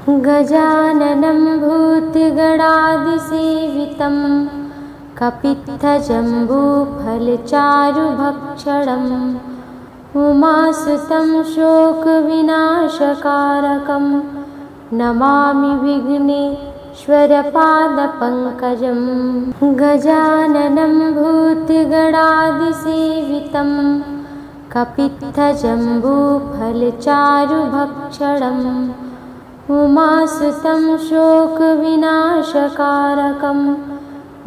गजाननं भूतगणादिसेवितं कपित्थजम्बूफलचारुभक्षणम् उमासुतं शोकविनाशकारकं Namami विघ्नेश्वरपादपङ्कजं। गजाननं भूतगणादिसेवितं कपित्थजम्बूफलचारुभक्षणम् उमासुतं शोकविनाशकारकं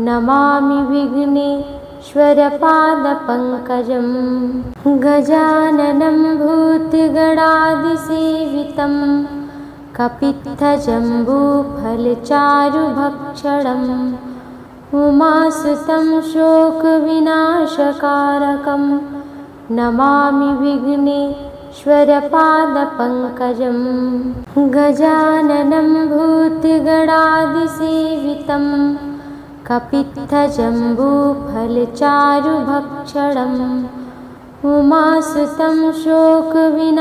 Namami विघ्नेश्वरपादपङ्कजं। गजाननं भूतगणादिसेवितं कपित्थजम्बूफलचारुभक्षणम् उमासुतं शोकविनाशकारकं Namami विघ्नेश्वरपादपङ्कजं। गजाननं भूतगणादिसेवितं कपित्थजम्बूफलचारुभक्षणम् उमासुतं शोकविनाशकारकं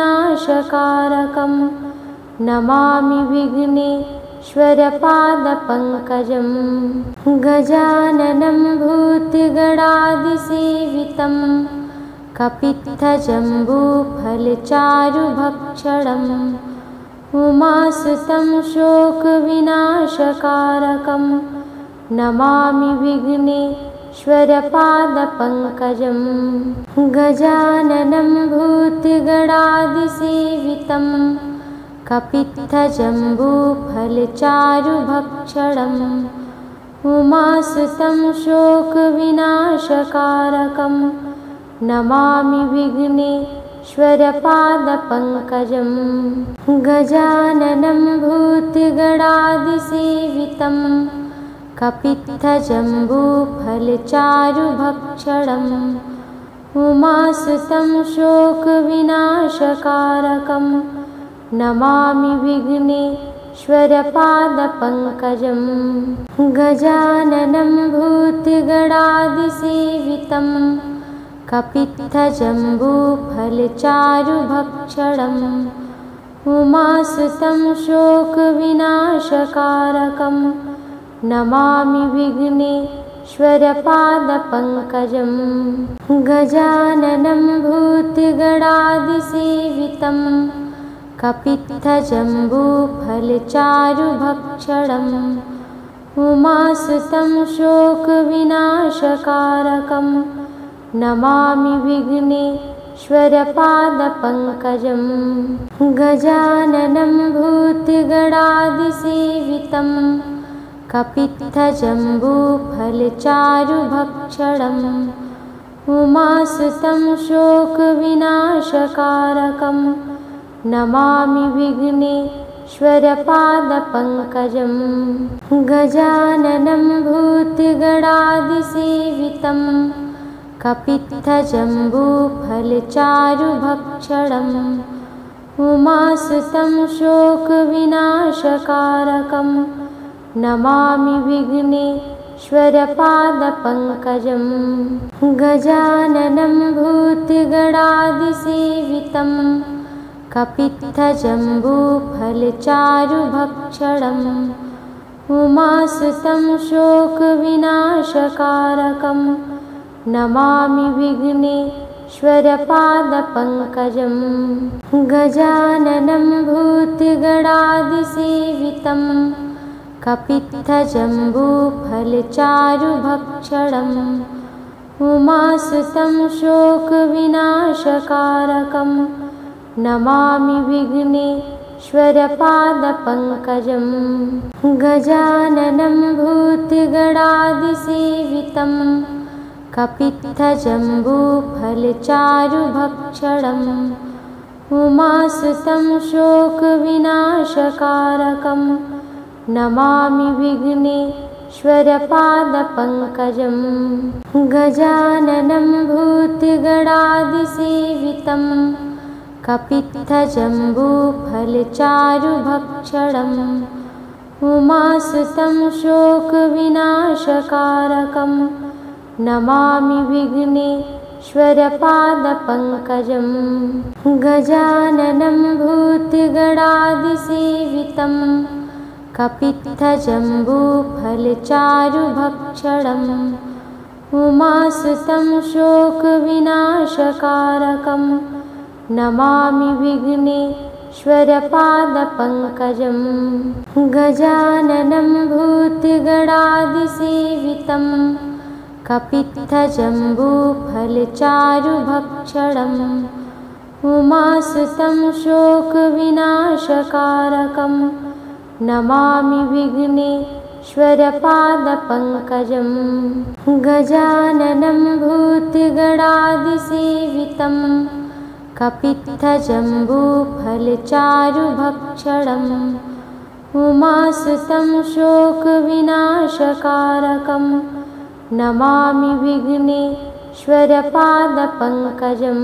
Namami विघ्नेश्वरपादपङ्कजं। गजाननं भूतगणादिसेवितं कपित्थजम्बूफलचारुभक्षणम् उमासुतं शोकविनाशकारकं Namami विघ्नेश्वरपादपङ्कजं। गजाननं भूतगणादिसेवितं कपित्थजम्बूफलचारुभक्षणम् उमासुतं शोकविनाशकारकं Namami विघ्नेश्वरपादपङ्कजं। गजाननं भूतगणादिसेवितं कपित्थजम्बूफलचारुभक्षणम् उमासुतं शोकविनाशकारकं Namami विघ्नेश्वरपादपङ्कजं। गजाननं भूतगणादिसेवितं कपित्थजम्बूफलचारुभक्षणम् उमासुतं शोकविनाशकारकं Namami विघ्नेश्वरपादपङ्कजं। गजाननं भूतगणादिसेवितं कपित्थजम्बूफलचारुभक्षणम् उमासुतं शोकविनाशकारकं Namami विघ्नेश्वरपादपङ्कजं। गजाननं भूतगणादिसेवितं कपित्थजम्बूफलचारुभक्षणम् उमासुतं शोकविनाशकारकं Namami विघ्नेश्वरपादपङ्कजं। गजाननं भूतगणादिसेवितं कपित्थजम्बूफलचारुभक्षणम् उमासुतं शोकविनाशकारकं Namami विघ्नेश्वरपादपङ्कजं। गजाननं भूतगणादिसेवितं कपित्थजम्बूफलचारुभक्षणम् उमासुतं शोकविनाशकारकं Namami विघ्नेश्वरपादपङ्कजं। गजाननं भूतगणादिसेवितं कपित्थजम्बूफलचारुभक्षणम् उमासुतं शोकविनाशकारकं Namami विघ्नेश्वरपादपङ्कजं। गजाननं भूतगणादिसेवितं कपित्थजम्बूफलचारुभक्षणम् उमासुतं शोकविनाशकारकं Namami विघ्नेश्वरपादपङ्कजं। गजाननं भूतगणादिसेवितं कपित्थजम्बूफलचारुभक्षणम् उमासुतं शोकविनाशकारकं Namami विघ्नेश्वरपादपङ्कजं। विघ्नेश्वरपादपङ्कजं गजाननं भूतगणादिसेवितं कपित्थजम्बूफलचारुभक्षणम् उमासुतं शोकविनाशकारकं Namami विघ्नेश्वरपादपङ्कजं गजाननं भूतगणादिसेवितं कपित्थजम्बूफलचारुभक्षणम् उमासुतं शोकविनाशकारकं Namami विघ्नेश्वरपादपङ्कजं गजाननं भूतगणादिसेवितं कपित्थजम्बूफलचारुभक्षणम् उमासुतं शोकविनाशकारकं Namami विघ्नेश्वरपादपङ्कजं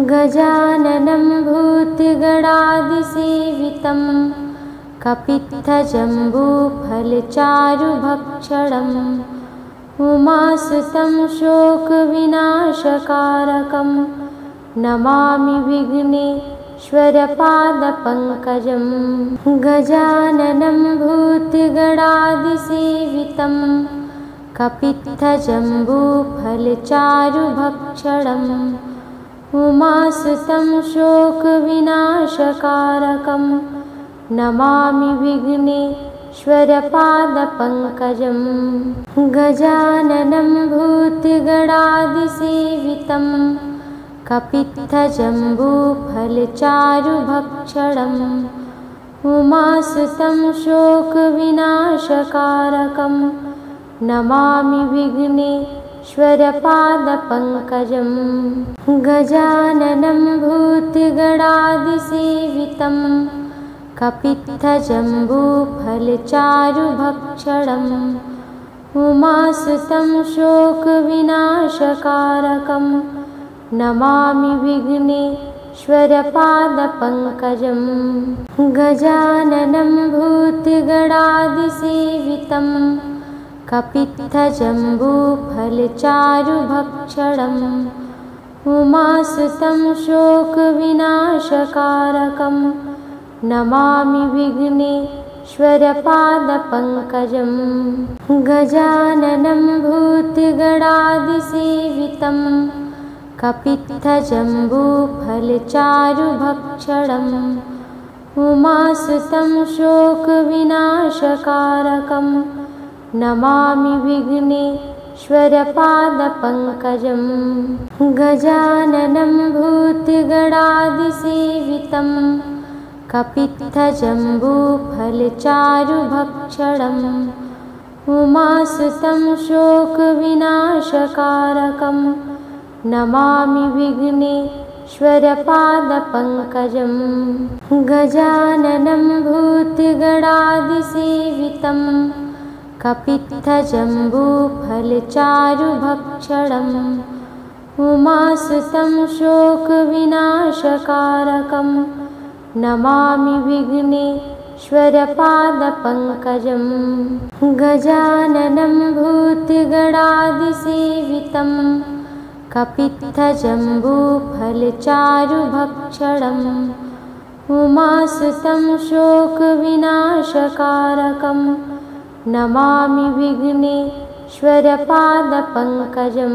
गजाननं भूतगणादिसेवितं कपित्थजम्बूफलचारुभक्षणम् उमासुतं शोकविनाशकारकं Namami विघ्नेश्वरपादपङ्कजं गजाननं भूतगणादिसेवितं कपित्थजम्बूफलचारुभक्षणम् उमासुतं शोकविनाशकारकं Namami विघ्नेश्वरपादपङ्कजं गजाननं भूतगणादिसेवितं कपित्थजम्बूफलचारुभक्षणम् उमासुतं शोकविनाशकारकं Namami विघ्नेश्वरपादपङ्कजं गजाननं भूतगणादिसेवितं कपित्थजम्बूफलचारुभक्षणम् उमासुतं शोकविनाशकारकं Namami विघ्नेश्वरपादपङ्कजं गजाननं भूतगणादिसेवितं कपित्थजम्बूफलचारुभक्षणम् उमासुतं शोकविनाशकारकं Namami विघ्नेश्वरपादपङ्कजं गजाननं भूतगणादिसेवितं कपित्थजम्बूफलचारुभक्षणम् उमासुतं शोकविनाशकारकं Namami विघ्नेश्वरपादपङ्कजं गजाननं भूतगणादिसेवितं कपित्थजम्बूफलचारुभक्षणम् उमासुतं शोकविनाशकारकं Namami विघ्नेश्वरपादपङ्कजं गजाननं भूतगणादिसेवितं कपित्थजम्बूफलचारुभक्षणम् उमासुतं शोकविनाशकारकं Namami विघ्नेश्वरपादपङ्कजं गजाननं भूतगणादिसेवितं कपित्थजम्बूफलचारुभक्षणम् उमासुतं शोकविनाशकारकं Namami विघ्नेश्वरपादपङ्कजं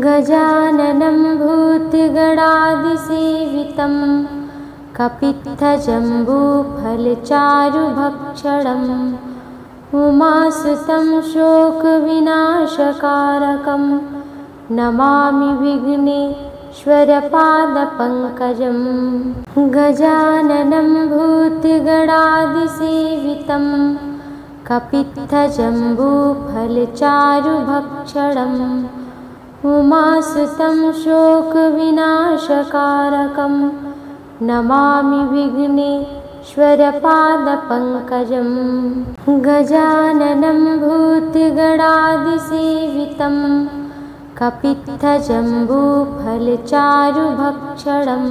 गजाननं भूतगणादिसेवितं कपित्थजम्बूफलचारुभक्षणम् उमासुतं शोकविनाशकारकं Namami विघ्नेश्वरपादपङ्कजं गजाननं भूतगणादिसेवितं कपित्थजम्बूफलचारुभक्षणम् उमासुतं शोकविनाशकारकं Namami विघ्नेश्वरपादपङ्कजं गजाननं भूतगणादिसेवितं कपित्थजम्बूफलचारुभक्षणम्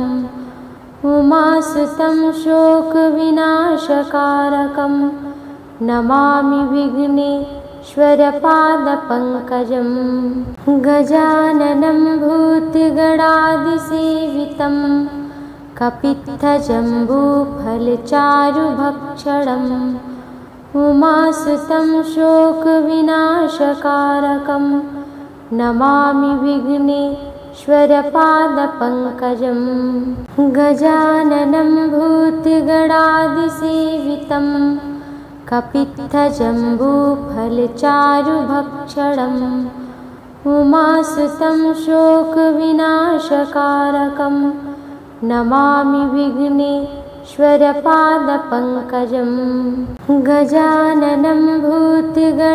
उमासुतं शोकविनाशकारकं Namami विघ्नेश्वरपादपङ्कजं विघ्नेश्वरपादपङ्कजं गजाननं भूतगणादिसेवितं कपित्थजम्बूफलचारुभक्षणम् उमासुतं शोकविनाशकारकं Namami विघ्नेश्वरपादपङ्कजं गजाननं भूतगणादिसेवितं कपित्थजम्बूफलचारुभक्षणम् उमासुतं शोकविनाशकारकं Namami विघ्नेश्वरपादपङ्कजं गजाननं भूतगणादिसेवितं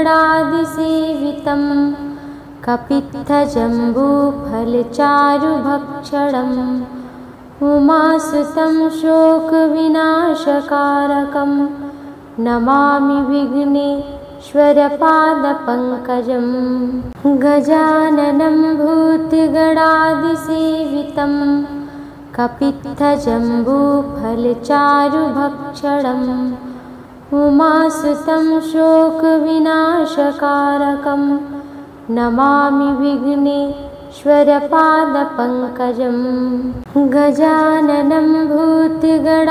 कपित्थजम्बूफलचारुभक्षणम् उमासुतं शोकविनाशकारकं Namami विघ्नेश्वरपादपङ्कजं गजाननं भूतगणादिसेवितं कपित्थजम्बूफलचारुभक्षणम् उमासुतं शोकविनाशकारकं Namami विघ्नेश्वरपादपङ्कजं गजाननं भूतगणादिसेवितं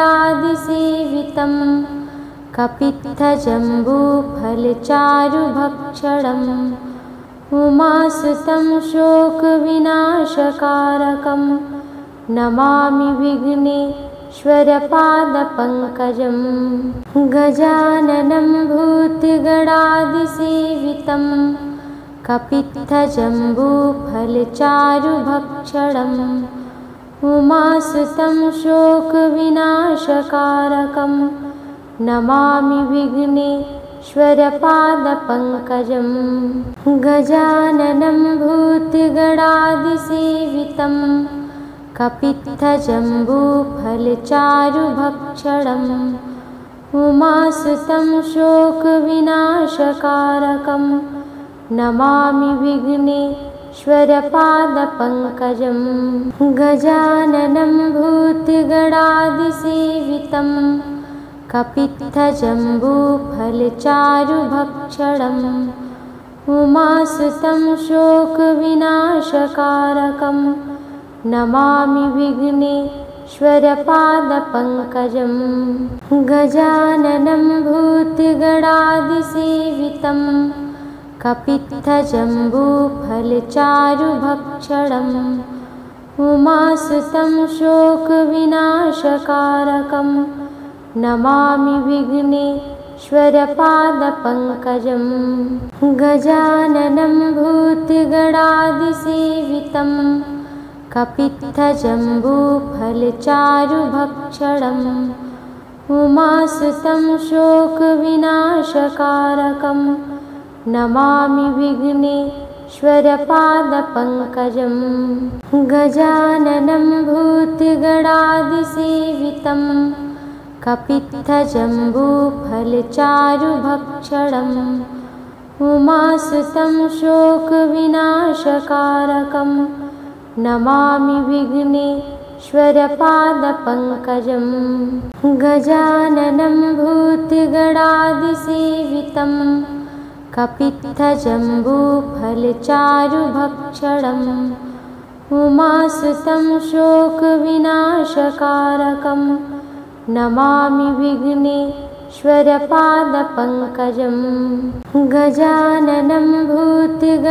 कपित्थजम्बूफलचारुभक्षणम् उमासुतं शोकविनाशकारकं Namami विघ्नेश्वरपादपङ्कजं गजाननं भूतगणादिसेवितं कपित्थजम्बूफलचारुभक्षणम् उमासुतं शोकविनाशकारकं Namami विघ्नेश्वरपादपङ्कजं गजाननं भूतगणादिसेवितं कपित्थजम्बूफलचारुभक्षणम् उमासुतं शोकविनाशकारकं Namami विघ्नेश्वरपादपङ्कजं गजाननं भूतगणादिसेवितं कपित्थजम्बूफलचारुभक्षणम् उमासुतं शोकविनाशकारकं Namami विघ्नेश्वरपादपङ्कजं गजाननं भूतगणादिसेवितं कपित्थजम्बूफलचारुभक्षणम् उमासुतं शोकविनाशकारकं Namami विघ्नेश्वरपादपङ्कजं गजाननं भूतगणादिसेवितं कपित्थजम्बूफलचारुभक्षणम् उमासुतं शोकविनाशकारकं Namami विघ्नेश्वरपादपङ्कजं गजाननं भूतगणादिसेवितं कपित्थजम्बूफलचारुभक्षणम् उमासुतं शोकविनाशकारकं Namami विघ्नेश्वरपादपङ्कजं गजाननं भूतगणादिसेवितं कपित्थजम्बूफलचारुभक्षणम् उमासुतं शोकविनाशकारकं Namami विघ्नेश्वरपादपङ्कजं गजाननं भूतगणादिसेवितं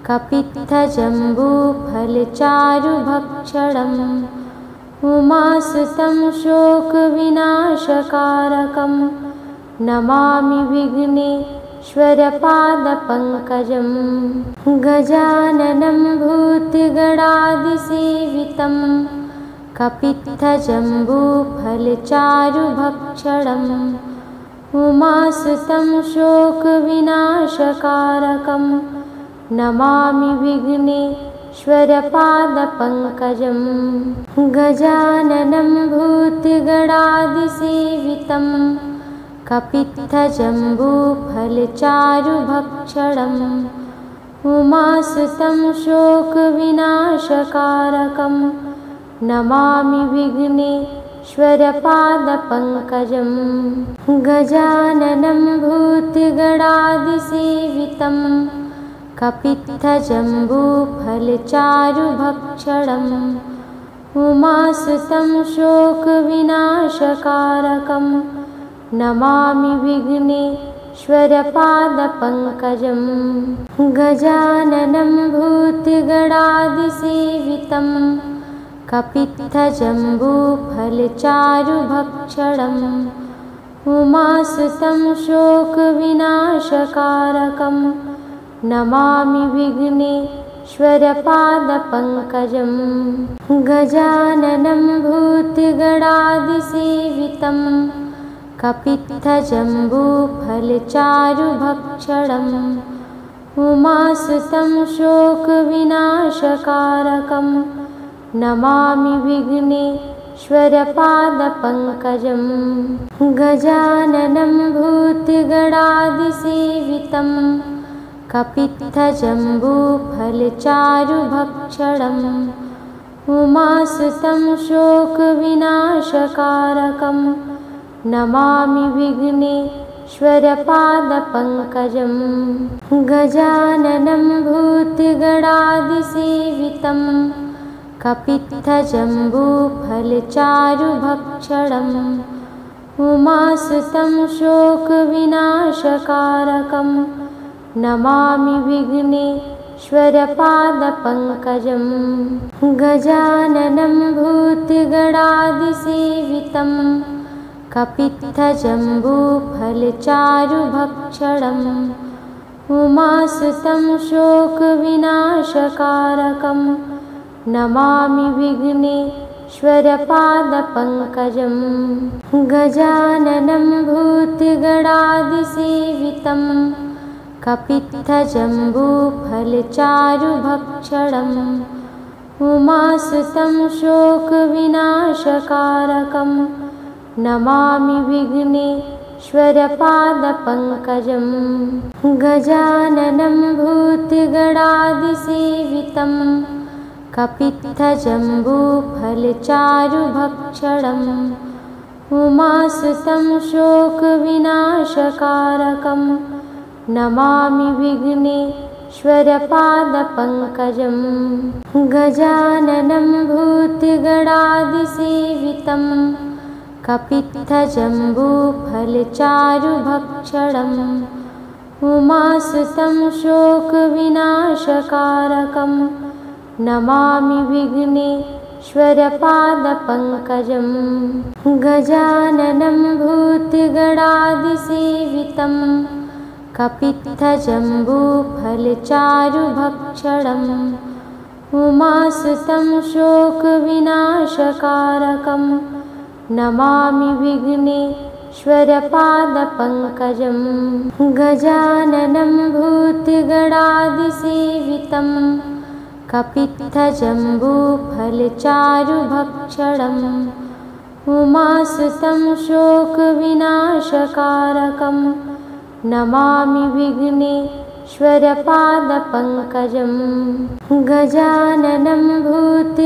कपित्थजम्बूफलचारुभक्षणम् उमासुतं शोकविनाशकारकं Namami विघ्नेश्वरपादपङ्कजं गजाननं भूतगणादिसेवितं कपित्थजम्बूफलचारुभक्षणम् उमासुतं शोकविनाशकारकं Namami विघ्नेश्वरपादपङ्कजं गजाननं भूतगणादिसेवितं कपित्थजम्बूफलचारुभक्षणम् उमासुतं शोकविनाशकारकं Namami विघ्नेश्वरपादपङ्कजं विघ्नेश्वरपादपङ्कजं गजाननं भूतगणादिसेवितं कपित्थजम्बूफलचारुभक्षणम् उमासुतं शोकविनाशकारकं Namami विघ्नेश्वरपादपङ्कजं गजाननं भूतगणादिसेवितं कपित्थजम्बूफलचारुभक्षणम् उमासुतं शोकविनाशकारकं Namami विघ्नेश्वरपादपङ्कजं गजाननं भूतगणादिसेवितं कपित्थजम्बूफलचारुभक्षणम् उमासुतं शोकविनाशकारकं Namami विघ्नेश्वरपादपङ्कजं गजाननं भूतगणादिसेवितं कपित्थजम्बूफलचारुभक्षणम् उमासुतं शोकविनाशकारकं Namami विघ्नेश्वरपादपङ्कजं गजाननं भूतगणादिसेवितं कपित्थजम्बूफलचारुभक्षणम् उमासुतं शोकविनाशकारकं Namami विघ्नेश्वरपादपङ्कजं गजाननं भूतगणादिसेवितं कपित्थजम्बूफलचारुभक्षणम् उमासुतं शोकविनाशकारकं Namami विघ्नेश्वरपादपङ्कजं गजाननं भूतगणादिसेवितं कपित्थजम्बूफलचारुभक्षणम् उमासुतं शोकविनाशकारकं Namami विघ्नेश्वरपादपङ्कजं गजाननं भूतगणादिसेवितं कपित्थजम्बूफलचारुभक्षणम् उमासुतं शोकविनाशकारकं Namami विघ्नेश्वरपादपङ्कजं गजाननं भूतगणादिसेवितं कपित्थजम्बूफलचारुभक्षणम् उमासुतं शोकविनाशकारकं Namami विघ्नेश्वरपादपङ्कजं गजाननं भूतगणादिसेवितं कपित्थजम्बूफलचारुभक्षणम् उमासुतं शोकविनाशकारकं Namami विघ्नेश्वरपादपङ्कजं गजाननं भूतगणादिसेवितं कपित्थजम्बूफलचारुभक्षणम् उमासुतं शोकविनाशकारकं Namami विघ्नेश्वरपादपङ्कजं गजाननं भूतगणादिसेवितं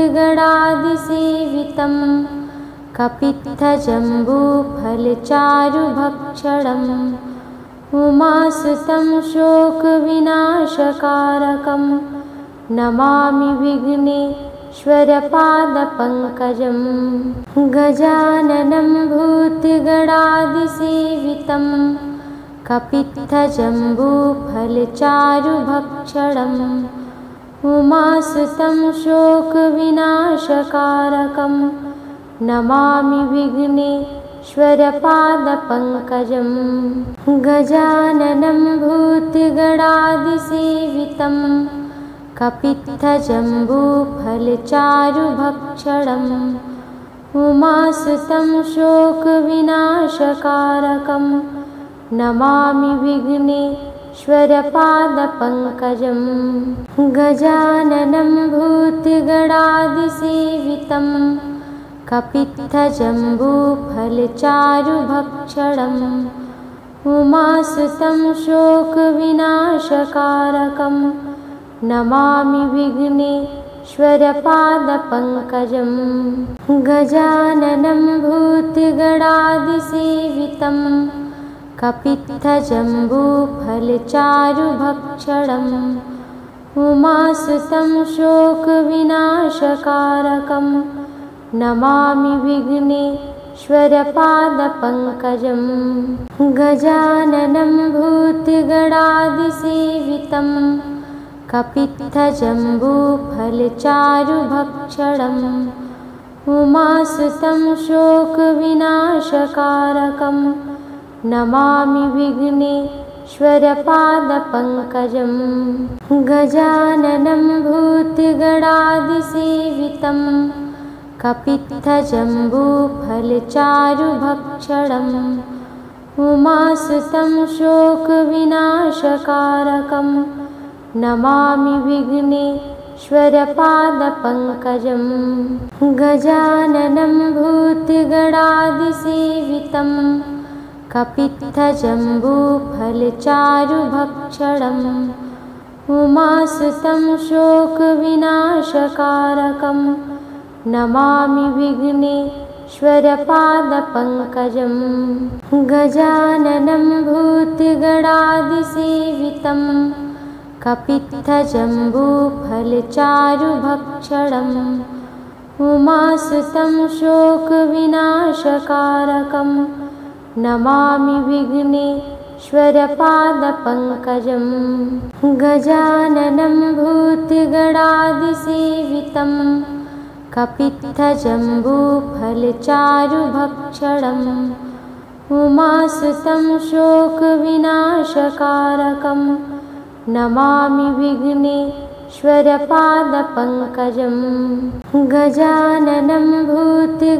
कपित्थजम्बूफलचारुभक्षणम् उमासुतं शोकविनाशकारकं Namami विघ्नेश्वरपादपङ्कजं गजाननं भूतगणादिसेवितं कपित्थजम्बूफलचारुभक्षणम् उमासुतं शोकविनाशकारकं Namami विघ्नेश्वरपादपङ्कजं गजाननं भूतगणादिसेवितं कपित्थजम्बूफलचारुभक्षणम् उमासुतं शोकविनाशकारकं Namami विघ्नेश्वरपादपङ्कजं गजाननं भूतगणादिसेवितं कपित्थजम्बूफलचारुभक्षणम् उमासुतं शोकविनाशकारकं Namami विघ्नेश्वरपादपङ्कजं विघ्नेश्वरपादपङ्कजं गजाननं भूतगणादिसेवितं कपित्थजम्बूफलचारुभक्षणम् उमासुतं शोकविनाशकारकं Namami विघ्नेश्वरपादपङ्कजं गजाननं भूतगणादिसेवितं कपित्थजम्बूफलचारुभक्षणम् उमासुतं शोकविनाशकारकं Namami विघ्नेश्वरपादपङ्कजं गजाननं भूतगणादिसेवितं कपित्थजम्बूफलचारुभक्षणम् उमासुतं शोकविनाशकारकं Namami विघ्नेश्वरपादपङ्कजं गजाननं भूतगणादिसेवितं कपित्थजम्बूफलचारुभक्षणम् उमासुतं शोकविनाशकारकं Namami विघ्नेश्वरपादपङ्कजं गजाननं भूतगणादिसेवितं कपित्थजम्बूफलचारुभक्षणम् उमासुतं शोकविनाशकारकं Namami विघ्नेश्वरपादपङ्कजं गजाननं भूतगणादिसेवितं कपित्थजम्बूफलचारुभक्षणम् उमासुतं शोकविनाशकारकं Namami विघ्नेश्वरपादपङ्कजं गजाननं भूतगणादिसेवितं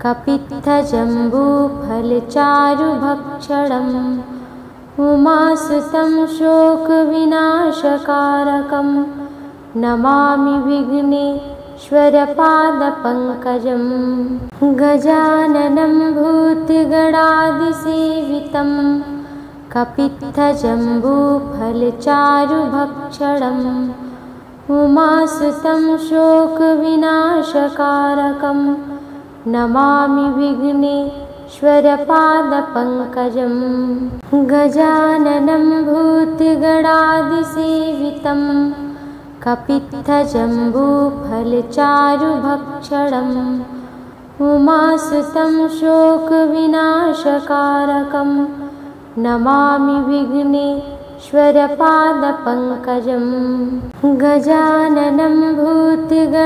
कपित्थजम्बूफलचारुभक्षणम् उमासुतं शोकविनाशकारकं Namami विघ्नेश्वरपादपङ्कजं गजाननं भूतगणादिसेवितं कपित्थजम्बूफलचारुभक्षणम् उमासुतं शोकविनाशकारकं Namami विघ्नेश्वरपादपङ्कजं गजाननं भूतगणादिसेवितं कपित्थजम्बूफलचारुभक्षणम् उमासुतं शोकविनाशकारकं Namami विघ्नेश्वरपादपङ्कजं गजाननं भूतगणादिसेवितं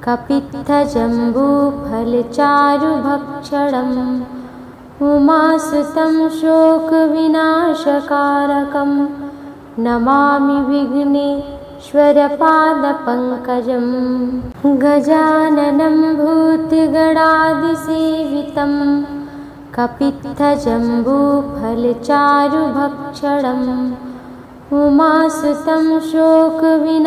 कपित्थजम्बूफलचारुभक्षणम् उमासुतं शोकविनाशकारकं Namami विघ्नेश्वरपादपङ्कजं गजाननं भूतगणादिसेवितं कपित्थजम्बूफलचारुभक्षणम् उमासुतं शोकविनाशकारकं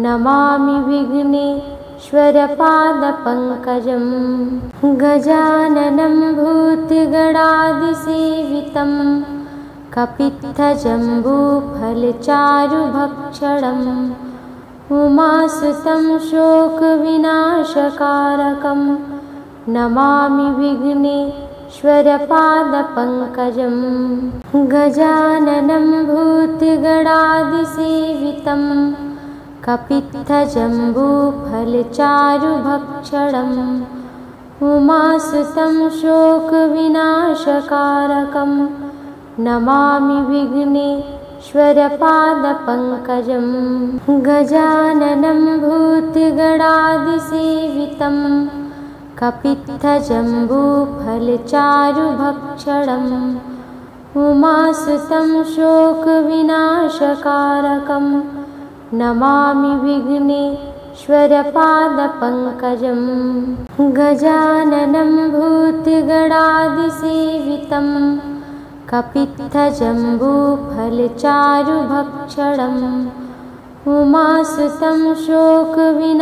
Namami विघ्नेश्वरपादपङ्कजं गजाननं भूतगणादिसेवितं कपित्थजम्बूफलचारुभक्षणम् उमासुतं शोकविनाशकारकं Namami विघ्नेश्वरपादपङ्कजं गजाननं भूतगणादिसेवितं कपित्थजम्बूफलचारुभक्षणम् उमासुतं शोकविनाशकारकं Namami विघ्नेश्वरपादपङ्कजं गजाननं भूतगणादिसेवितं कपित्थजम्बूफलचारुभक्षणम् उमासुतं शोकविनाशकारकं Namami विघ्नेश्वरपादपङ्कजं गजाननं भूतगणादिसेवितं कपित्थजम्बूफलचारुभक्षणम् उमासुतं शोकविनाशकारकं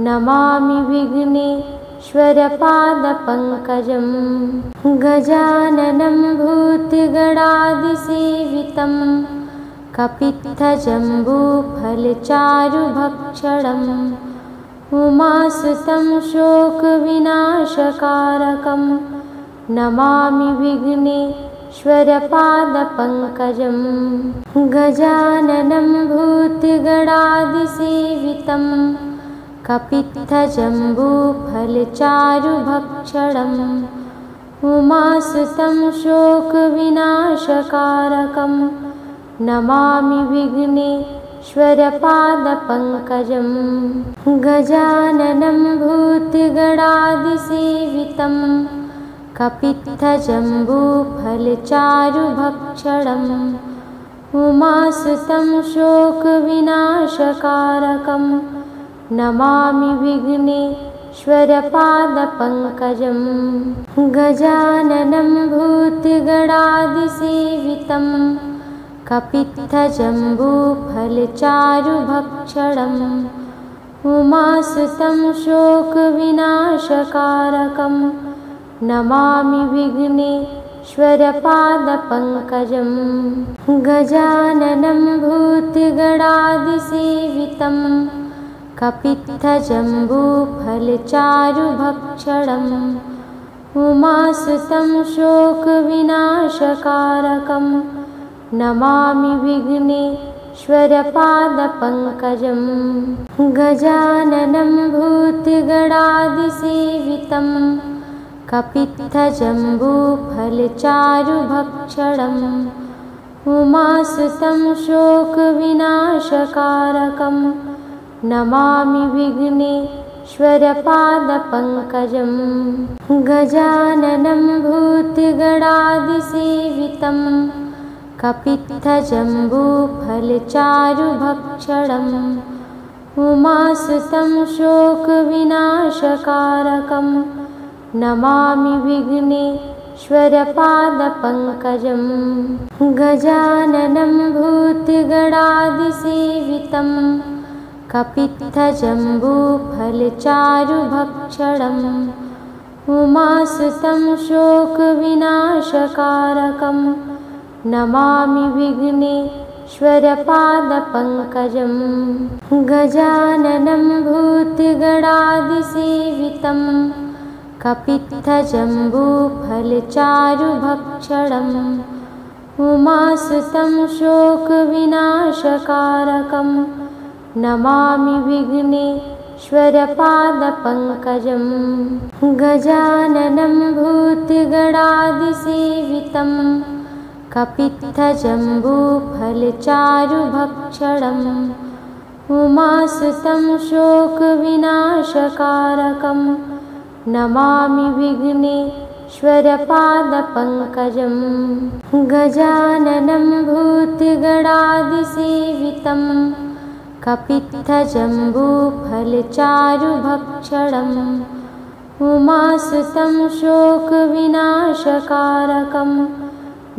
Namami विघ्नेश्वरपादपङ्कजं विघ्नेश्वरपादपङ्कजं गजाननं भूतगणादिसेवितं कपित्थजम्बूफलचारुभक्षणम् उमासुतं शोकविनाशकारकं Namami विघ्नेश्वरपादपङ्कजं गजाननं भूतगणादिसेवितं कपित्थजम्बूफलचारुभक्षणम् उमासुतं शोकविनाशकारकं Namami विघ्नेश्वरपादपङ्कजं गजाननं भूतगणादिसेवितं कपित्थजम्बूफलचारुभक्षणम् उमासुतं शोकविनाशकारकं Namami विघ्नेश्वरपादपङ्कजं गजाननं भूतगणादिसेवितं कपित्थजम्बूफलचारुभक्षणम् उमासुतं शोकविनाशकारकं Namami विघ्नेश्वरपादपङ्कजं गजाननं भूतगणादिसेवितं कपित्थजम्बूफलचारुभक्षणम् उमासुतं शोकविनाशकारकं Namami विघ्नेश्वरपादपङ्कजं गजाननं भूतगणादिसेवितं कपित्थजम्बूफलचारुभक्षणम् उमासुतं शोकविनाशकारकं Namami विघ्नेश्वरपादपङ्कजं गजाननं भूतगणादिसेवितं कपित्थजम्बूफलचारुभक्षणम् उमासुतं शोकविनाशकारकं Namami विघ्नेश्वरपादपङ्कजं गजाननं भूतगणादिसेवितं कपित्थजम्बूफलचारुभक्षणम् उमासुतं शोकविनाशकारकं Namami विघ्नेश्वरपादपङ्कजं गजाननं भूतगणादिसेवितं कपित्थजम्बूफलचारुभक्षणम् उमासुतं शोकविनाशकारकं Namami विघ्नेश्वरपादपङ्कजं गजाननं भूतगणादिसेवितं कपित्थजम्बूफलचारुभक्षणम् उमासुतं शोकविनाशकारकं Namami विघ्नेश्वरपादपङ्कजं गजाननं भूतगणादिसेवितं कपित्थजम्बूफलचारुभक्षणम् उमासुतं शोकविनाशकारकं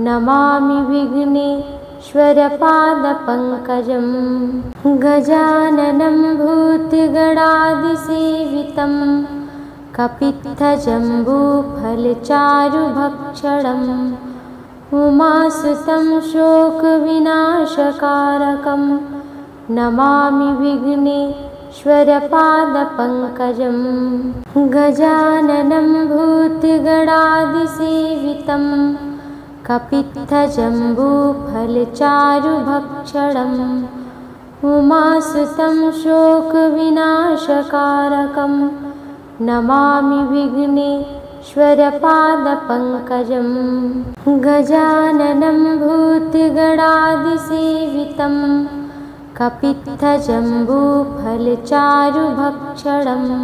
Namami विघ्नेश्वरपादपङ्कजं गजाननं भूतगणादिसेवितं कपित्थजम्बूफलचारुभक्षणम् उमासुतं शोकविनाशकारकं Namami विघ्नेश्वरपादपङ्कजं गजाननं भूतगणादिसेवितं कपित्थजम्बूफलचारुभक्षणम् उमासुतं शोकविनाशकारकं Namami विघ्नेश्वरपादपङ्कजं गजाननं भूतगणादिसेवितं कपित्थजम्बूफलचारुभक्षणम्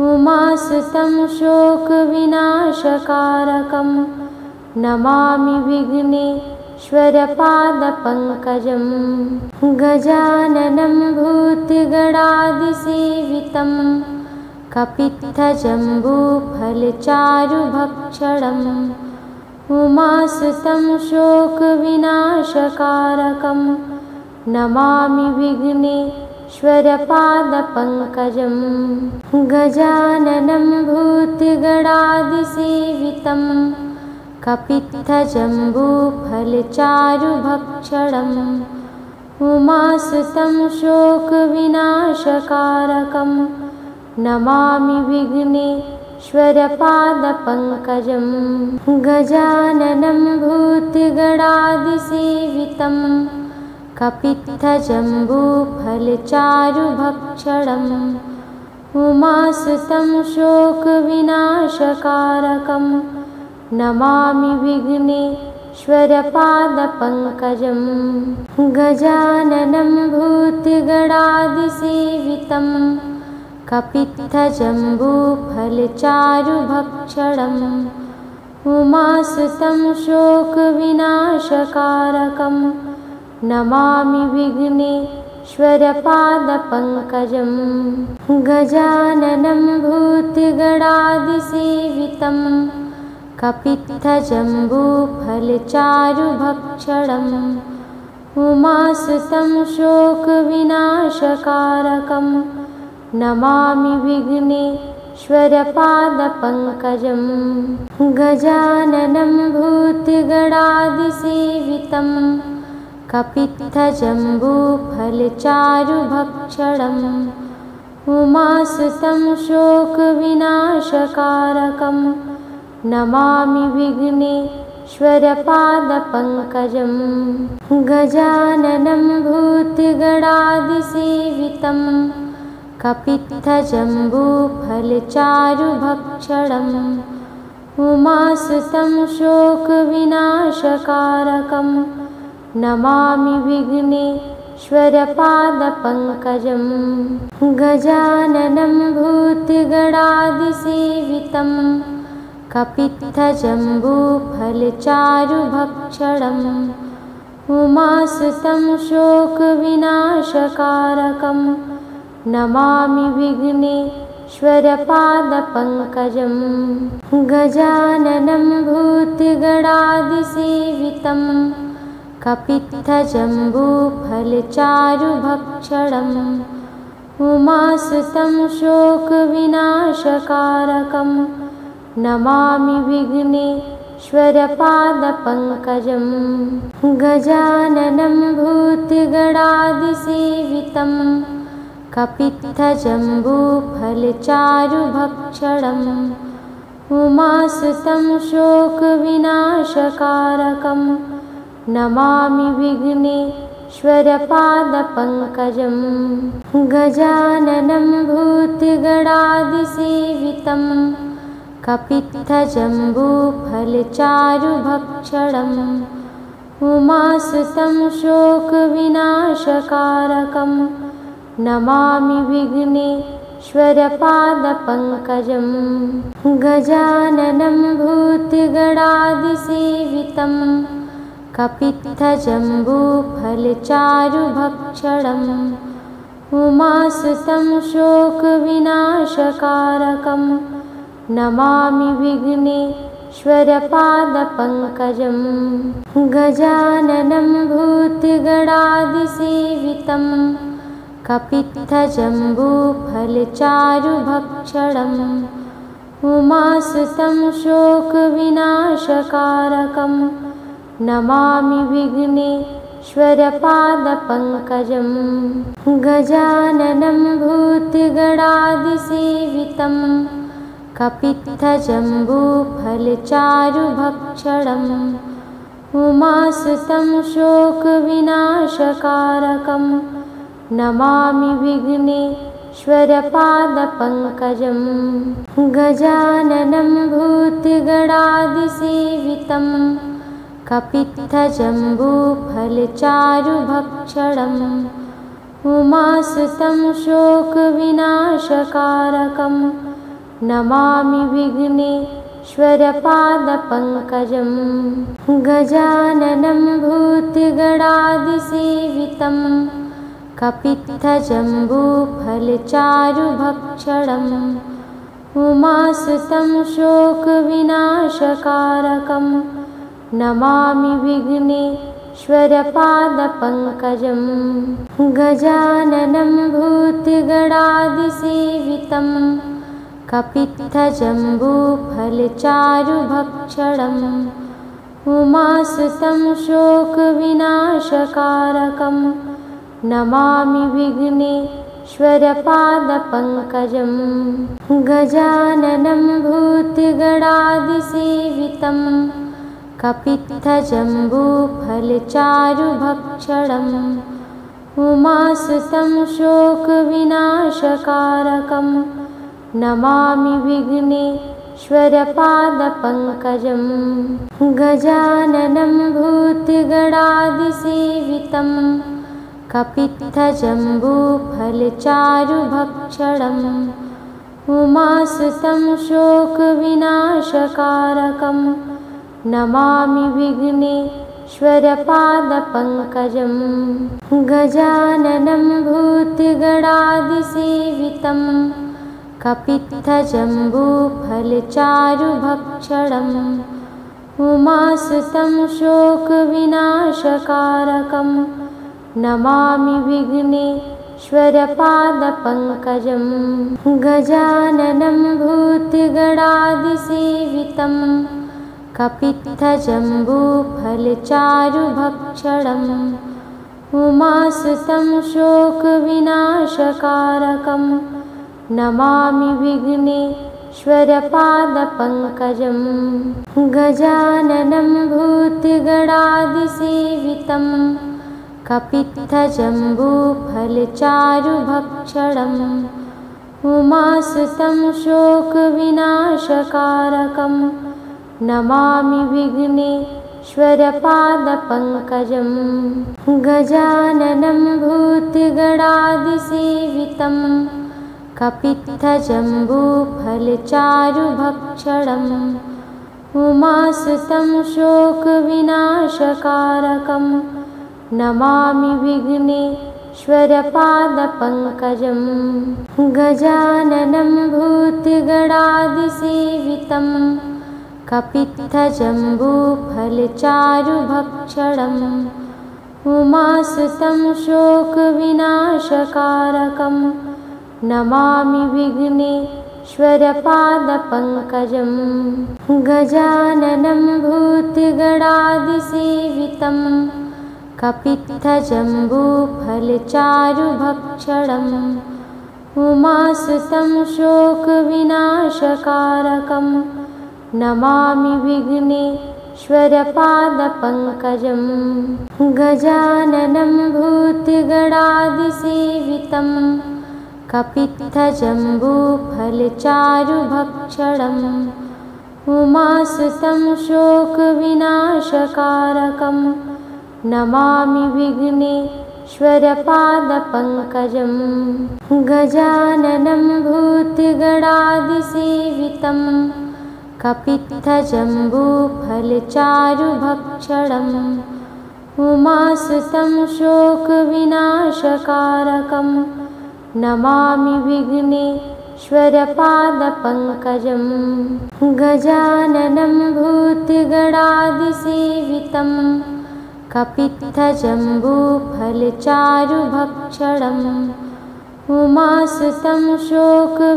उमासुतं शोकविनाशकारकं Namami विघ्नेश्वरपादपङ्कजं गजाननं भूतगणादिसेवितं कपित्थजम्बूफलचारुभक्षणम् उमासुतं शोकविनाशकारकं Namami विघ्नेश्वरपादपङ्कजं विघ्नेश्वरपादपङ्कजं गजाननं भूतगणादिसेवितं कपित्थजम्बूफलचारुभक्षणम् उमासुतं शोकविनाशकारकं Namami विघ्नेश्वरपादपङ्कजं गजाननं भूतगणादिसेवितं कपित्थजम्बूफलचारुभक्षणम् उमासुतं शोकविनाशकारकं Namami विघ्नेश्वरपादपङ्कजं गजाननं भूतगणादिसेवितं कपित्थजम्बूफलचारुभक्षणम् उमासुतं शोकविनाशकारकं Namami विघ्नेश्वरपादपङ्कजं गजाननं भूतगणादिसेवितं कपित्थजम्बूफलचारुभक्षणम् उमासुतं शोकविनाशकारकं Namami विघ्नेश्वरपादपङ्कजं गजाननं भूतगणादिसेवितं कपित्थजम्बूफलचारुभक्षणम् उमासुतं शोकविनाशकारकं Namami विघ्नेश्वरपादपङ्कजं गजाननं भूतगणादिसेवितं कपित्थजम्बूफलचारुभक्षणम् उमासुतं शोकविनाशकारकं Namami विघ्नेश्वरपादपङ्कजं गजाननं भूतगणादिसेवितं कपित्थजम्बूफलचारुभक्षणम् उमासुतं शोकविनाशकारकं Namami विघ्नेश्वरपादपङ्कजं गजाननं भूतगणादिसेवितं कपित्थजम्बूफलचारुभक्षणम् उमासुतं शोकविनाशकारकं Namami विघ्नेश्वरपादपङ्कजं गजाननं भूतगणादिसेवितं कपित्थजम्बूफलचारुभक्षणम् उमासुतं शोकविनाशकारकं Namami विघ्नेश्वरपादपङ्कजं गजाननं भूतगणादिसेवितं कपित्थजम्बूफलचारुभक्षणम् उमासुतं शोकविनाशकारकं Namami विघ्नेश्वरपादपङ्कजं गजाननं भूतगणादिसेवितं कपित्थजम्बूफलचारुभक्षणम् उमासुतं शोकविनाशकारकं Namami विघ्नेश्वरपादपङ्कजं गजाननं भूतगणादिसेवितं कपित्थजम्बूफलचारुभक्षणम् उमासुतं शोकविनाशकारकं Namami विघ्नेश्वरपादपङ्कजं गजाननं भूतगणादिसेवितं कपित्थजम्बूफलचारुभक्षणम् उमासुतं शोकविनाशकारकं Namami विघ्नेश्वरपादपङ्कजं गजाननं भूतगणादिसेवितं कपित्थजम्बूफलचारुभक्षणम् उमासुतं शोकविनाशकारकं Namami विघ्नेश्वरपादपङ्कजं गजाननं भूतगणादिसेवितं कपित्थजम्बूफलचारुभक्षणम् उमासुतं शोकविनाशकारकं Namami विघ्नेश्वरपादपङ्कजं विघ्नेश्वरपादपङ्कजं गजाननं भूतगणादिसेवितं कपित्थजम्बूफलचारुभक्षणम् उमासुतं शोकविनाशकारकं Namami विघ्नेश्वरपादपङ्कजं गजाननं भूतगणादिसेवितं कपित्थजम्बूफलचारुभक्षणम् उमासुतं शोकविनाशकारकं Namami विघ्नेश्वरपादपङ्कजं गजाननं भूतगणादिसेवितं कपित्थजम्बूफलचारुभक्षणम् उमासुतं शोकविनाशकारकं Namami विघ्नेश्वरपादपङ्कजं गजाननं भूतगणादिसेवितं कपित्थजम्बूफलचारुभक्षणम् उमासुतं शोकविनाशकारकं Namami विघ्नेश्वरपादपङ्कजं गजाननं भूतगणादिसेवितं कपित्थजम्बूफलचारुभक्षणम् उमासुतं शोकविनाशकारकं Namami विघ्नेश्वरपादपङ्कजं गजाननं भूतगणादिसेवितं कपित्थजम्बूफलचारुभक्षणम् उमासुतं शोकविनाशकारकं Namami विघ्नेश्वरपादपङ्कजं गजाननं भूतगणादिसेवितं कपित्थजम्बूफलचारुभक्षणम् उमासुतं शोकविनाशकारकं Namami विघ्नेश्वरपादपङ्कजं गजाननं भूतगणादिसेवितं कपित्थजम्बूफलचारुभक्षणम् उमासुतं शोकविनाशकारकं Namami विघ्नेश्वरपादपङ्कजं गजाननं भूतगणादिसेवितं कपित्थजम्बूफलचारुभक्षणम् उमासुतं शोकविनाशकारकं Namami विघ्नेश्वरपादपङ्कजं गजाननं भूतगणादिसेवितं कपित्थजम्बूफलचारुभक्षणम् उमासुतं शोकविनाशकारकं Namami विघ्नेश्वरपादपङ्कजं गजाननं भूतगणादिसेवितं कपित्थजम्बूफलचारुभक्षणम् उमासुतं शोकविनाशकारकं Namami विघ्नेश्वरपादपङ्कजं गजाननं भूतगणादिसेवितं कपित्थजम्बूफलचारुभक्षणम् उमासुतं शोकविनाशकारकं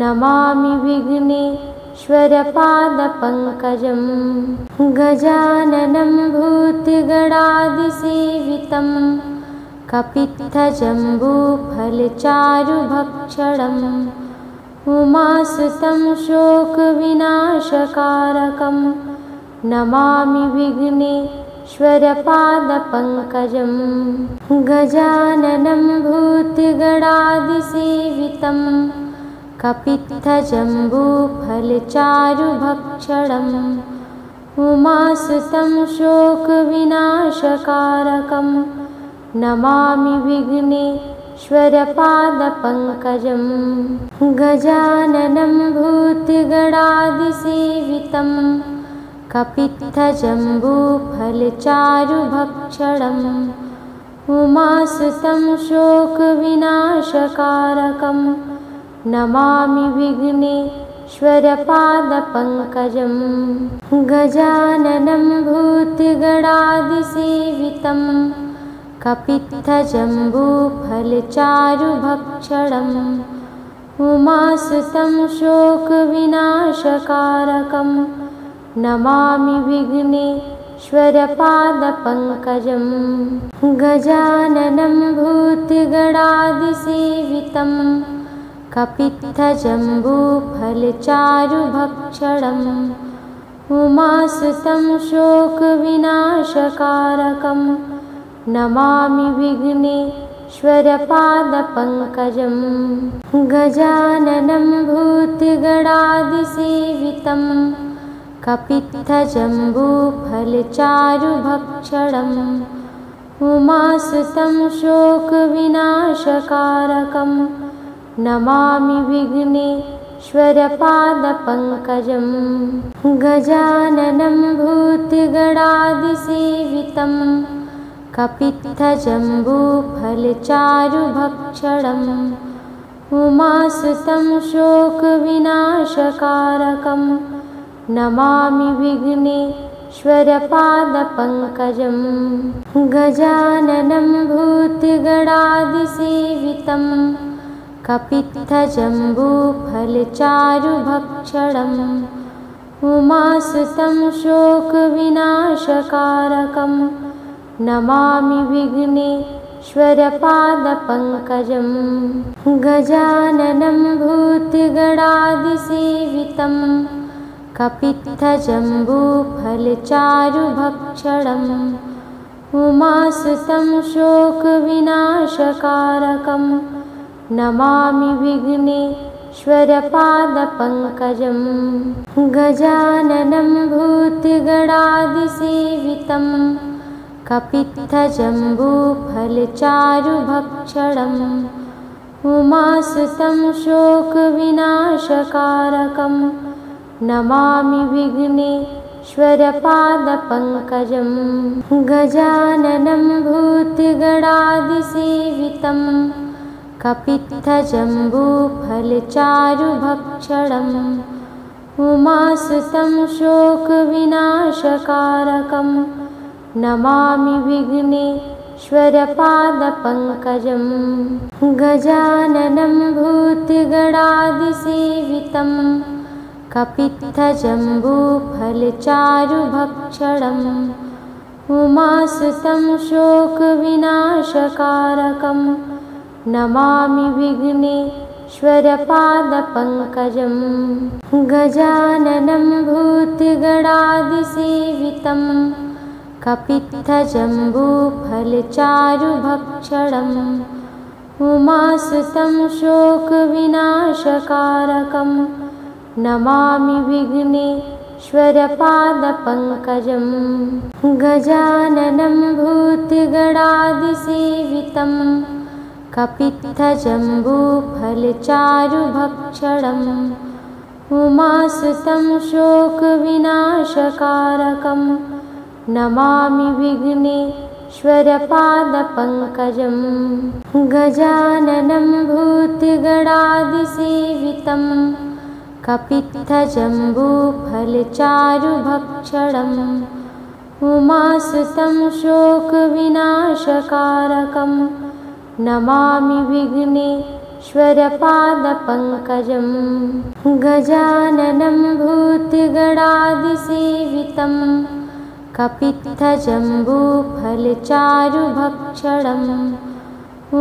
Namami विघ्नेश्वरपादपङ्कजं गजाननं भूतगणादिसेवितं कपित्थजम्बूफलचारुभक्षणम् उमासुतं शोकविनाशकारकं Namami विघ्नेश्वरपादपङ्कजं गजाननं भूतगणादिसेवितं कपित्थजम्बूफलचारुभक्षणम् उमासुतं शोकविनाशकारकं Namami विघ्नेश्वरपादपङ्कजं गजाननं भूतगणादिसेवितं कपित्थजम्बूफलचारुभक्षणम् उमासुतं शोकविनाशकारकं Namami विघ्नेश्वरपादपङ्कजं विघ्नेश्वरपादपङ्कजं गजाननं भूतगणादिसेवितं कपित्थजम्बूफलचारुभक्षणम् उमासुतं शोकविनाशकारकं Namami विघ्नेश्वरपादपङ्कजं गजाननं भूतगणादिसेवितं कपित्थजम्बूफलचारुभक्षणम् उमासुतं शोकविनाशकारकं Namami विघ्नेश्वरपादपङ्कजं गजाननं भूतगणादिसेवितं कपित्थजम्बूफलचारुभक्षणम् उमासुतं शोकविनाशकारकं Namami विघ्नेश्वरपादपङ्कजं गजाननं भूतगणादिसेवितं कपित्थजम्बूफलचारुभक्षणम् उमासुतं शोकविनाशकारकं Namami विघ्नेश्वरपादपङ्कजं गजाननं भूतगणादिसेवितं कपित्थजम्बूफलचारुभक्षणम् उमासुतं शोकविनाशकारकं Namami विघ्नेश्वरपादपङ्कजं गजाननं भूतगणादिसेवितं कपित्थजम्बूफलचारुभक्षणम् उमासुतं शोकविनाशकारकं Namami विघ्नेश्वरपादपङ्कजं गजाननं भूतगणादिसेवितं कपित्थजम्बूफलचारुभक्षणम् उमासुतं शोकविनाशकारकं Namami विघ्नेश्वरपादपङ्कजं गजाननं भूतगणादिसेवितं कपित्थजम्बूफलचारुभक्षणम् उमासुतं शोकविनाशकारकं Namami विघ्नेश्वरपादपङ्कजं गजाननं भूतगणादिसेवितं कपित्थजम्बूफलचारुभक्षणम् उमासुतं शोकविनाशकारकं Namami विघ्नेश्वरपादपङ्कजं गजाननं भूतगणादिसेवितं कपित्थजम्बूफलचारुभक्षणम् उमासुतं शोकविनाशकारकं Namami विघ्नेश्वरपादपङ्कजं गजाननं भूतगणादिसेवितं कपित्थजम्बूफलचारुभक्षणम् उमासुतं शोकविनाशकारकं Namami विघ्नेश्वरपादपङ्कजं गजाननं भूतगणादिसेवितं कपित्थजम्बूफलचारुभक्षणम् उमासुतं शोकविनाशकारकं Namami विघ्नेश्वरपादपङ्कजं गजाननं भूतगणादिसेवितं कपित्थजम्बूफलचारुभक्षणम्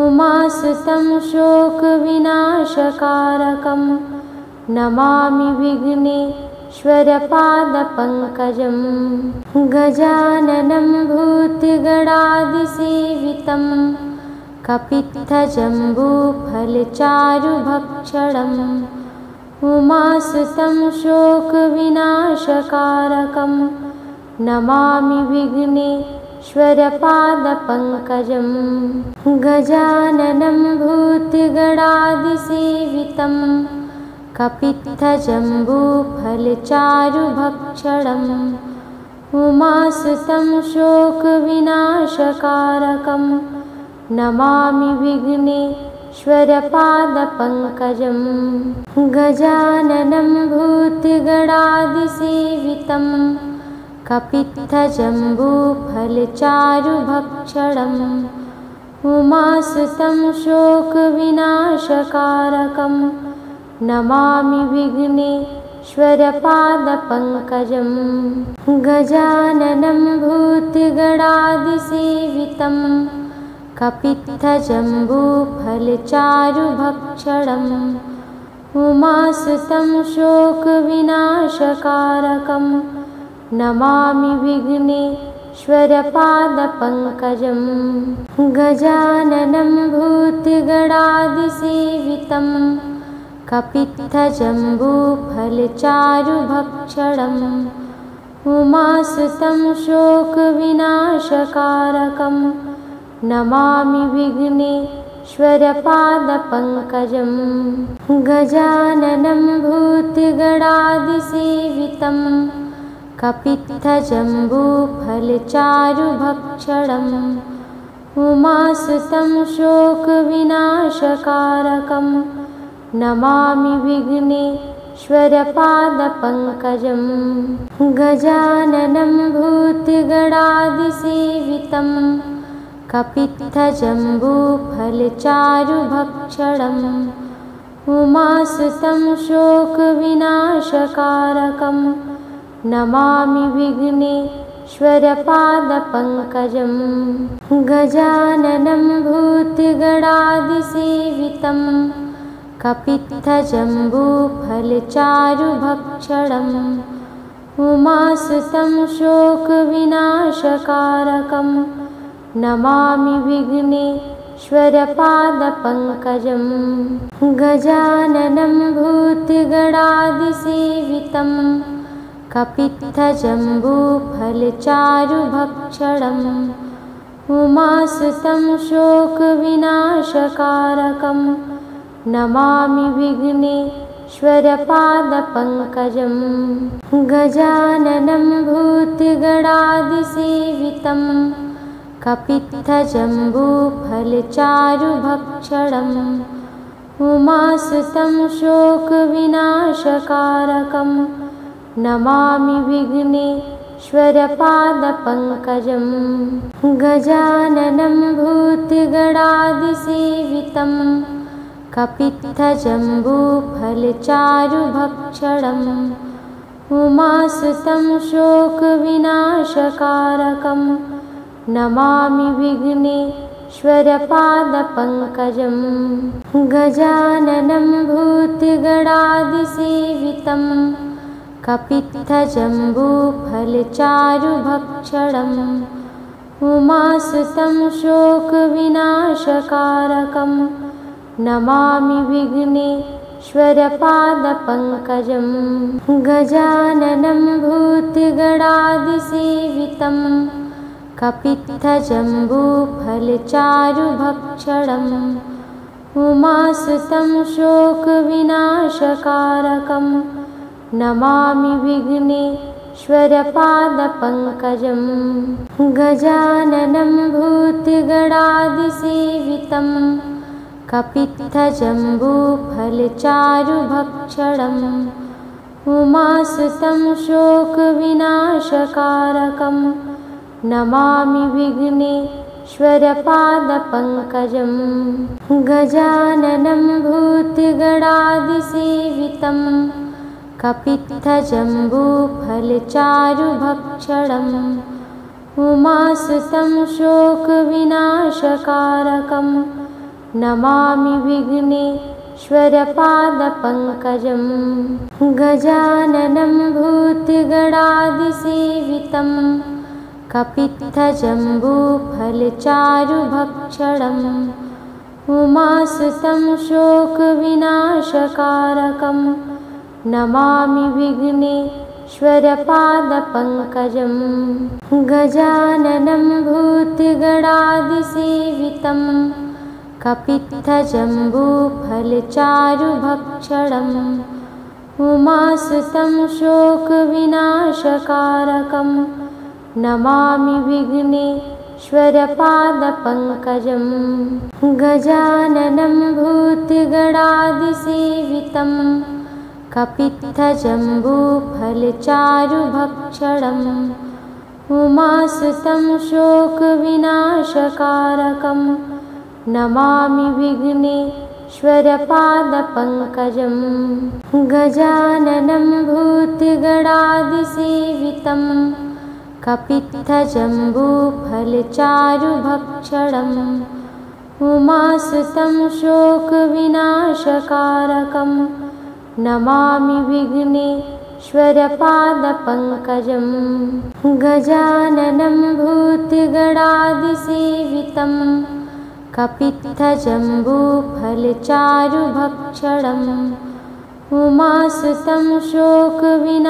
उमासुतं शोकविनाशकारकं Namami विघ्नेश्वरपादपङ्कजं गजाननं भूतगणादिसेवितं कपित्थजम्बूफलचारुभक्षणम् उमासुतं शोकविनाशकारकं Namami विघ्नेश्वरपादपङ्कजं गजाननं भूतगणादिसेवितं कपित्थजम्बूफलचारुभक्षणम् उमासुतं शोकविनाशकारकं Namami विघ्नेश्वरपादपङ्कजं विघ्नेश्वरपादपङ्कजं गजाननं भूतगणादिसेवितं कपित्थजम्बूफलचारुभक्षणम् उमासुतं शोकविनाशकारकं Namami विघ्नेश्वरपादपङ्कजं गजाननं भूतगणादिसेवितं कपित्थजम्बूफलचारुभक्षणम् उमासुतं शोकविनाशकारकं Namami विघ्नेश्वरपादपङ्कजं गजाननं भूतगणादिसेवितं कपित्थजम्बूफलचारुभक्षणम् उमासुतं शोकविनाशकारकं Namami विघ्नेश्वरपादपङ्कजं गजाननं भूतगणादिसेवितं कपित्थजम्बूफलचारुभक्षणम् उमासुतं शोकविनाशकारकं Namami विघ्नेश्वरपादपङ्कजं गजाननं भूतगणादिसेवितं कपित्थजम्बूफलचारुभक्षणम् उमासुतं शोकविनाशकारकं Namami विघ्नेश्वरपादपङ्कजं गजाननं भूतगणादिसेवितं कपित्थजम्बूफलचारुभक्षणम् उमासुतं शोकविनाशकारकं Namami विघ्नेश्वरपादपङ्कजं गजाननं भूतगणादिसेवितं कपित्थजम्बूफलचारुभक्षणम् उमासुतं शोकविनाशकारकं Namami विघ्नेश्वरपादपङ्कजं गजाननं भूतगणादिसेवितं कपित्थजम्बूफलचारुभक्षणम् उमासुतं शोकविनाशकारकं Namami विघ्नेश्वरपादपङ्कजं गजाननं भूतगणादिसेवितं कपित्थजम्बूफलचारुभक्षणम् उमासुतं शोकविनाशकारकं Namami विघ्नेश्वरपादपङ्कजं गजाननं भूतगणादिसेवितं कपित्थजम्बूफलचारुभक्षणम् उमासुतं शोकविनाशकारकं Namami विघ्नेश्वरपादपङ्कजं गजाननं भूतगणादिसेवितं कपित्थजम्बूफलचारुभक्षणम् उमासुतं शोकविनाशकारकं Namami विघ्नेश्वरपादपङ्कजं गजाननं भूतगणादिसेवितं कपित्थजम्बूफलचारुभक्षणम् उमासुतं शोकविनाशकारकं Namami विघ्नेश्वरपादपङ्कजं गजाननं भूतगणादिसेवितं कपित्थजम्बूफलचारुभक्षणम् उमासुतं शोकविनाशकारकं Namami विघ्नेश्वरपादपङ्कजं गजाननं भूतगणादिसेवितं कपित्थजम्बूफलचारुभक्षणम् उमासुतं शोकविनाशकारकं Namami विघ्नेश्वरपादपङ्कजं गजाननं भूतगणादिसेवितं कपित्थजम्बूफलचारुभक्षणम् उमासुतं शोकविनाशकारकं Namami विघ्नेश्वरपादपङ्कजं विघ्नेश्वरपादपङ्कजं गजाननं भूतगणादिसेवितं कपित्थजम्बूफलचारुभक्षणम् उमासुतं शोकविनाशकारकं Namami विघ्नेश्वरपादपङ्कजं गजाननं भूतगणादिसेवितं कपित्थजम्बूफलचारुभक्षणम् उमासुतं शोकविनाशकारकं Namami विघ्नेश्वरपादपङ्कजं गजाननं भूतगणादिसेवितं कपित्थजम्बूफलचारुभक्षणम् उमासुतं शोकविनाशकारकं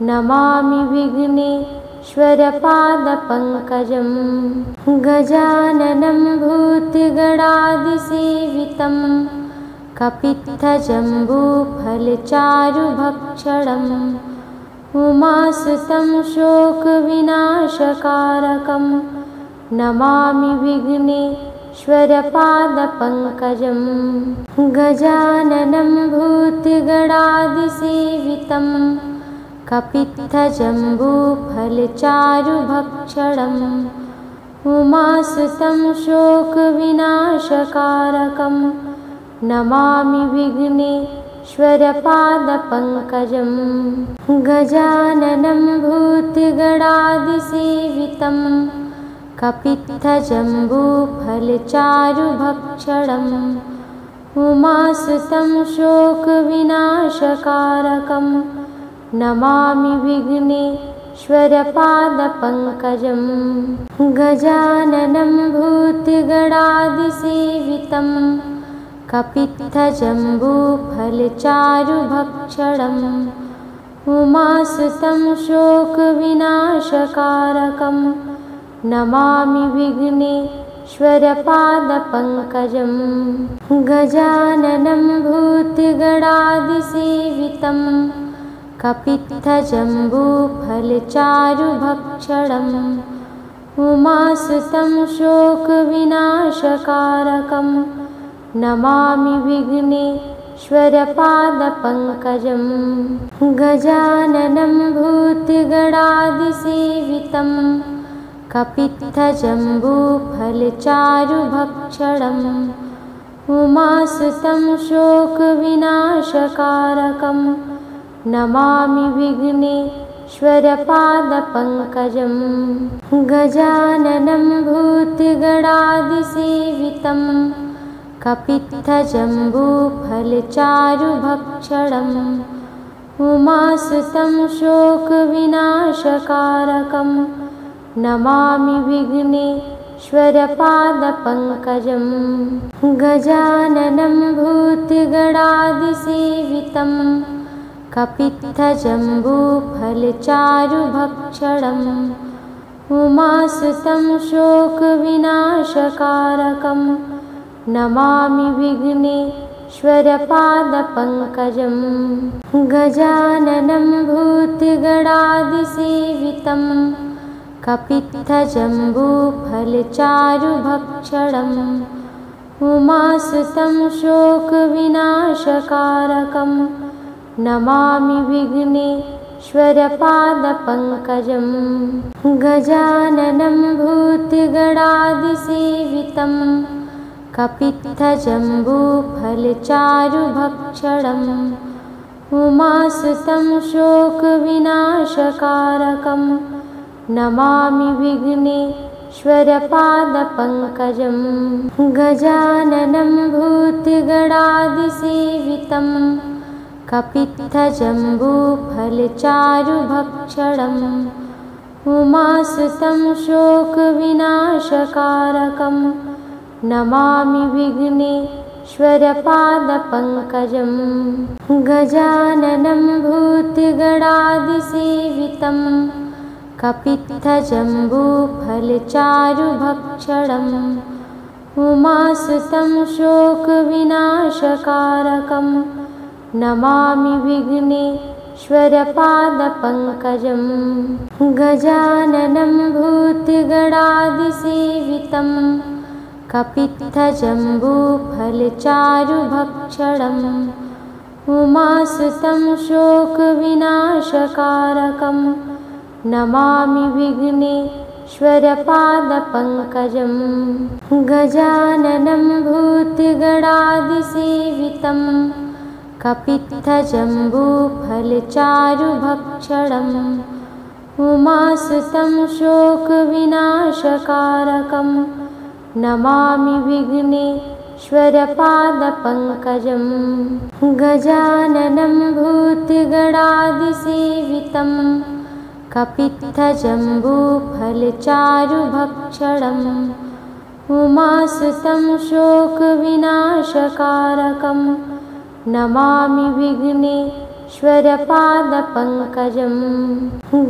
Namami विघ्नेश्वरपादपङ्कजं गजाननं भूतगणादिसेवितं कपित्थजम्बूफलचारुभक्षणम् उमासुतं शोकविनाशकारकं Namami विघ्नेश्वरपादपङ्कजं गजाननं भूतगणादिसेवितं कपित्थजम्बूफलचारुभक्षणम् उमासुतं शोकविनाशकारकं Namami विघ्नेश्वरपादपङ्कजं गजाननं भूतगणादिसेवितं कपित्थजम्बूफलचारुभक्षणम् उमासुतं शोकविनाशकारकं Namami विघ्नेश्वरपादपङ्कजं गजाननं भूतगणादिसेवितं कपित्थजम्बूफलचारुभक्षणम् उमासुतं शोकविनाशकारकं Namami विघ्नेश्वरपादपङ्कजं गजाननं भूतगणादिसेवितं कपित्थजम्बूफलचारुभक्षणम् उमासुतं शोकविनाशकारकं Namami विघ्नेश्वरपादपङ्कजं गजाननं भूतगणादिसेवितं कपित्थजम्बूफलचारुभक्षणम् उमासुतं शोकविनाशकारकं Namami विघ्नेश्वरपादपङ्कजं गजाननं भूतगणादिसेवितं कपित्थजम्बूफलचारुभक्षणम् उमासुतं शोकविनाशकारकं Namami विघ्नेश्वरपादपङ्कजं गजाननं भूतगणादिसेवितं कपित्थजम्बूफलचारुभक्षणम् उमासुतं शोकविनाशकारकं Namami विघ्नेश्वरपादपङ्कजं गजाननं भूतगणादिसेवितं कपित्थजम्बूफलचारुभक्षणम् उमासुतं शोकविनाशकारकं Namami विघ्नेश्वरपादपङ्कजं गजाननं भूतगणादिसेवितं कपित्थजम्बूफलचारुभक्षणम् उमासुतं शोकविनाशकारकं Namami विघ्नेश्वरपादपङ्कजं गजाननं भूतगणादिसेवितं कपित्थजम्बूफलचारुभक्षणम् उमासुतं शोकविनाशकारकं Namami विघ्नेश्वरपादपङ्कजं गजाननं भूतगणादिसेवितं कपित्थजम्बूफलचारुभक्षणम् उमासुतं शोकविनाशकारकं Namami विघ्नेश्वरपादपङ्कजं विघ्नेश्वरपादपङ्कजं गजाननं भूतगणादिसेवितं कपित्थजम्बूफलचारुभक्षणम् उमासुतं शोकविनाशकारकं Namami विघ्नेश्वरपादपङ्कजं गजाननं भूतगणादिसेवितं कपित्थजम्बूफलचारुभक्षणम् उमासुतं शोकविनाशकारकं Namami विघ्नेश्वरपादपङ्कजं गजाननं भूतगणादिसेवितं कपित्थजम्बूफलचारुभक्षणम् उमासुतं शोकविनाशकारकं Namami विघ्नेश्वरपादपङ्कजं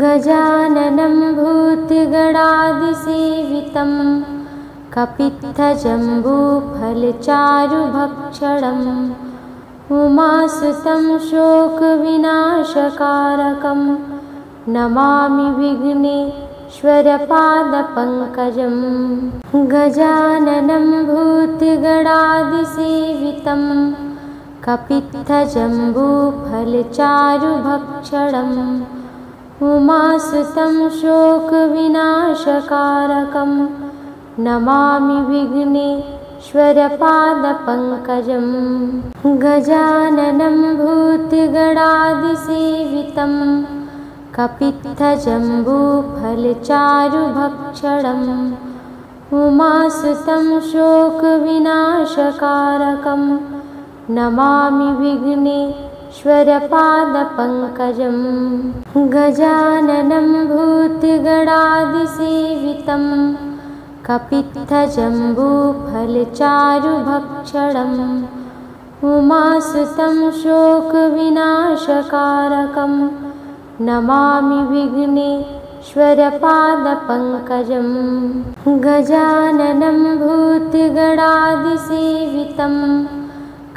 गजाननं भूतगणादिसेवितं कपित्थजम्बूफलचारुभक्षणम् उमासुतं शोकविनाशकारकं Namami विघ्नेश्वरपादपङ्कजं गजाननं भूतगणादिसेवितं कपित्थजम्बूफलचारुभक्षणम् उमासुतं शोकविनाशकारकं Namami विघ्नेश्वरपादपङ्कजं गजाननं भूतगणादिसेवितं कपित्थजम्बूफलचारुभक्षणम् उमासुतं शोकविनाशकारकं Namami विघ्नेश्वरपादपङ्कजं गजाननं भूतगणादिसेवितं कपित्थजम्बूफलचारुभक्षणम् उमासुतं शोकविनाशकारकं Namami विघ्नेश्वरपादपङ्कजं गजाननं भूतगणादिसेवितं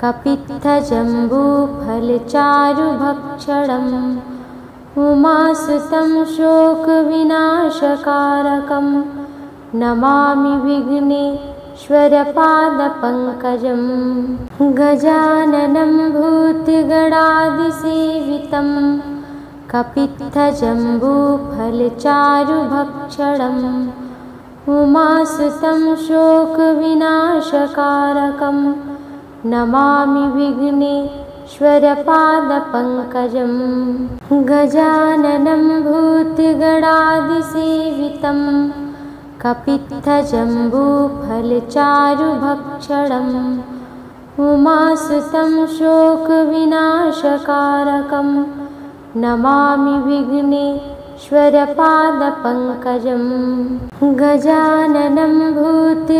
कपित्थजम्बूफलचारुभक्षणम् उमासुतं शोकविनाशकारकं Namami विघ्नेश्वरपादपङ्कजं गजाननं भूतगणादिसेवितं कपित्थजम्बूफलचारुभक्षणम् उमासुतं शोकविनाशकारकं Namami विघ्नेश्वरपादपङ्कजं गजाननं भूतगणादिसेवितं कपित्थजम्बूफलचारुभक्षणम् उमासुतं शोकविनाशकारकं Namami विघ्नेश्वरपादपङ्कजं गजाननं भूतगणादिसेवितं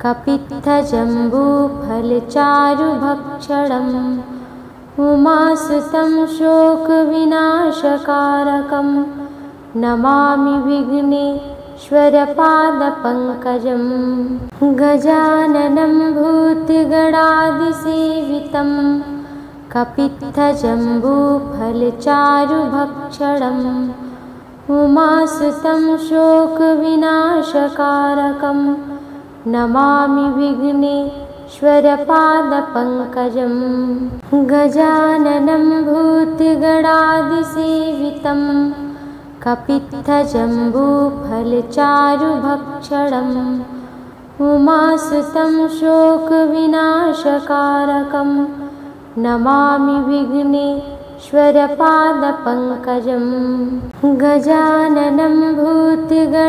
कपित्थजम्बूफलचारुभक्षणम् उमासुतं शोकविनाशकारकं Namami विघ्नेश्वरपादपङ्कजं गजाननं भूतगणादिसेवितं कपित्थजम्बूफलचारुभक्षणम् उमासुतं शोकविनाशकारकं Namami विघ्नेश्वरपादपङ्कजं गजाननं भूतगणादिसेवितं कपित्थजम्बूफलचारुभक्षणम् उमासुतं शोकविनाशकारकं Namami विघ्नेश्वरपादपङ्कजं गजाननं भूतगणादिसेवितं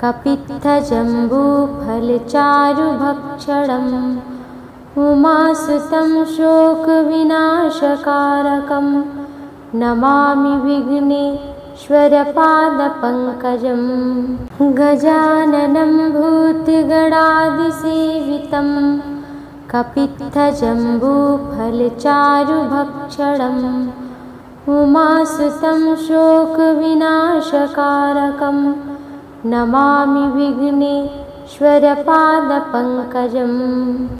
कपित्थजम्बूफलचारुभक्षणम् उमासुतं शोकविनाशकारकं Namami विघ्नेश्वरपादपङ्कजं गजाननं भूतगणादिसेवितं कपित्थजम्बूफलचारुभक्षणम् उमासुतं शोकविनाशकारकं Namami विघ्नेश्वरपादपङ्कजं